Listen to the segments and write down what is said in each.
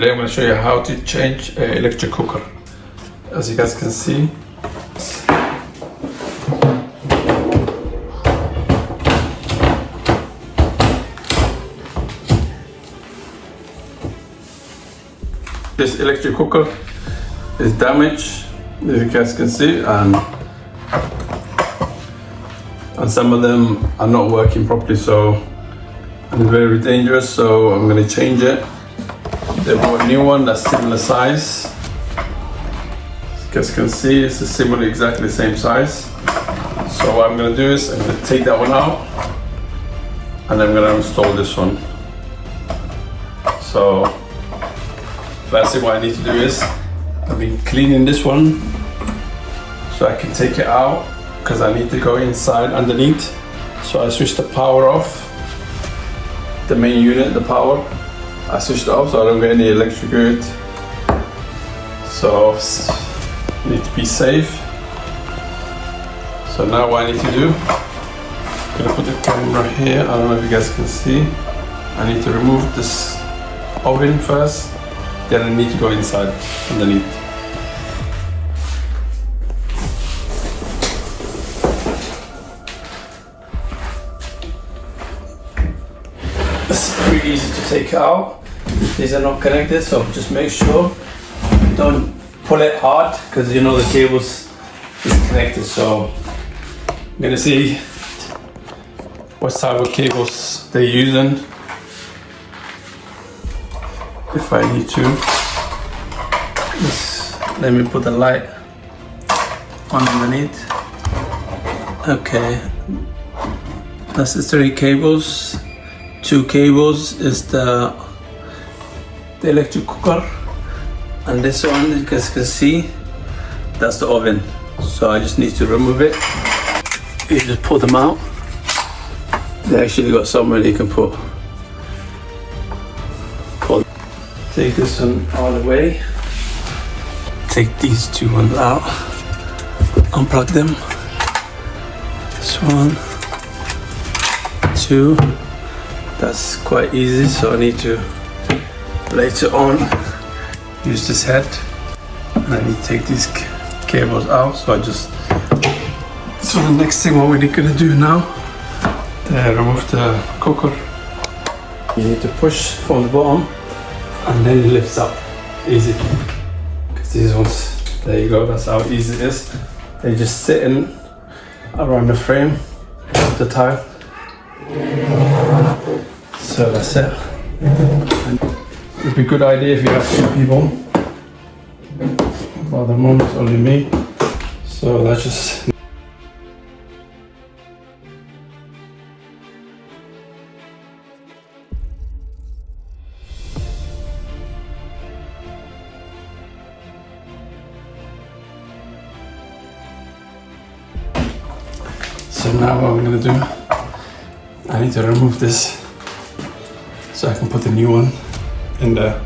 Today I'm going to show you how to change an electric cooker. As you guys can see, this electric cooker is damaged, as you guys can see, and some of them are not working properly, so and it's very dangerous, so I'm going to change it. They bought a new one that's similar size. As you guys can see, it's a similar, exactly the same size. So what I'm going to do is I'm going to take that one out and I'm going to install this one. So first thing what I need to do is I've been cleaning this one so I can take it out because I need to go inside underneath. So I switched the power off, the main unit, the power. I switched it off so I don't get any electrocuted. So need to be safe. So now what I need to do, I'm gonna put the camera here. I don't know if you guys can see. I need to remove this oven first, then I need to go inside underneath. It's very easy to take out. These are not connected, so just make sure you don't pull it hard because you know the cables is connected. So I'm gonna see what type of cables they're using. If I need to, just let me put the light on underneath. Okay, that's the 3 cables. 2 cables is the electric cooker, and this one, you guys can see, that's the oven. So I just need to remove it. You just pull them out. They actually got somewhere you can put. Take this one all the way. Take these 2 ones out. Unplug them. This one, 2. That's quite easy, so I need to later on use this head, and I need to take these cables out. So the next thing what we're gonna do now, remove the cooker. You need to push from the bottom and then it lifts up easy, because these ones, there you go, that's how easy it is. They're just sitting around the frame of the tile. So that's it. And it would be a good idea if you have 2 people. For the moment, only me. So that's just. So now what we're gonna do, I need to remove this so I can put the new one in there.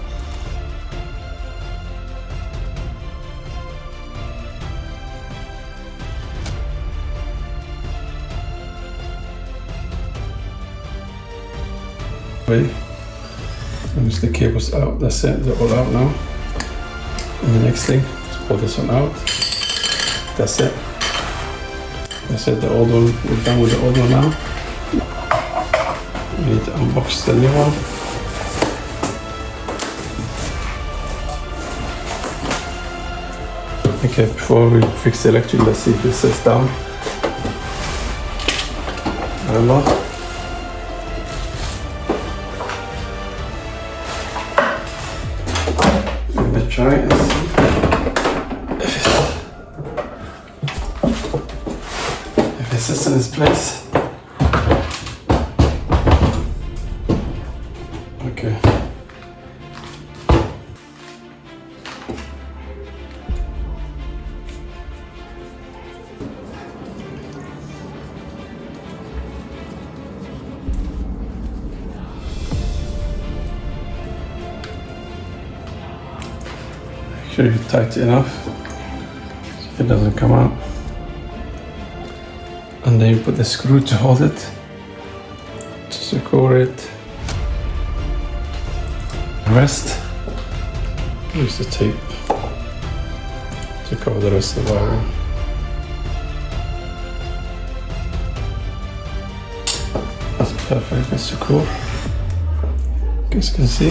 Move the cables out, that's it, they're all out now. And the next thing, let's pull this one out. That's it. That's it, the old one, we're done with the old one now. We need to unbox the new one. Okay, before we fix the electric, let's see if this sits down. I don't know. Let's try it and see if it sits in its place. Okay. Make sure you tight it enough so it doesn't come out. And then you put the screw to hold it, to secure it. Rest Use the tape to cover the rest of the wiring. That's perfect, that's so cool. As you can see,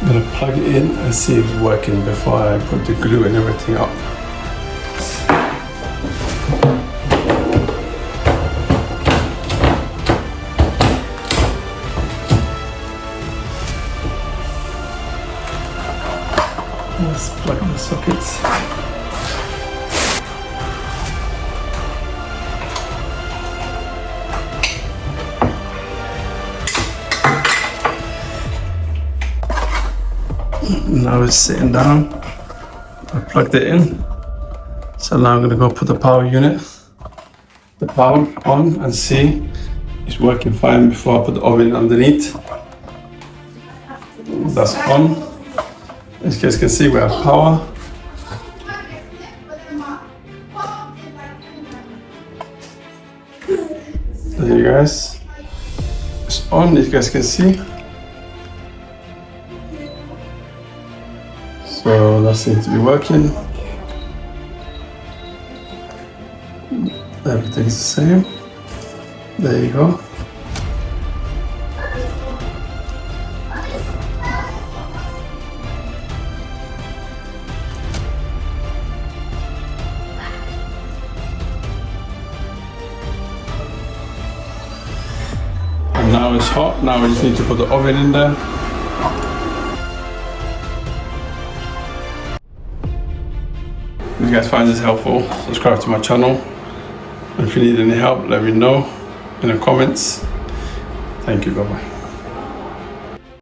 I'm gonna plug it in and see if it's working before I put the glue and everything up. Let's plug in the sockets. Now it's sitting down. I plugged it in. So now I'm gonna go put the power unit, the power on, and see it's working fine before I put the oven underneath. That's on. As you guys can see, we have power. There you guys. It's on, as you guys can see. So that seems to be working. Everything's the same. There you go. And now it's hot. Now we just need to put the oven in there. If you guys find this helpful, subscribe to my channel. And if you need any help, let me know in the comments. Thank you, bye bye.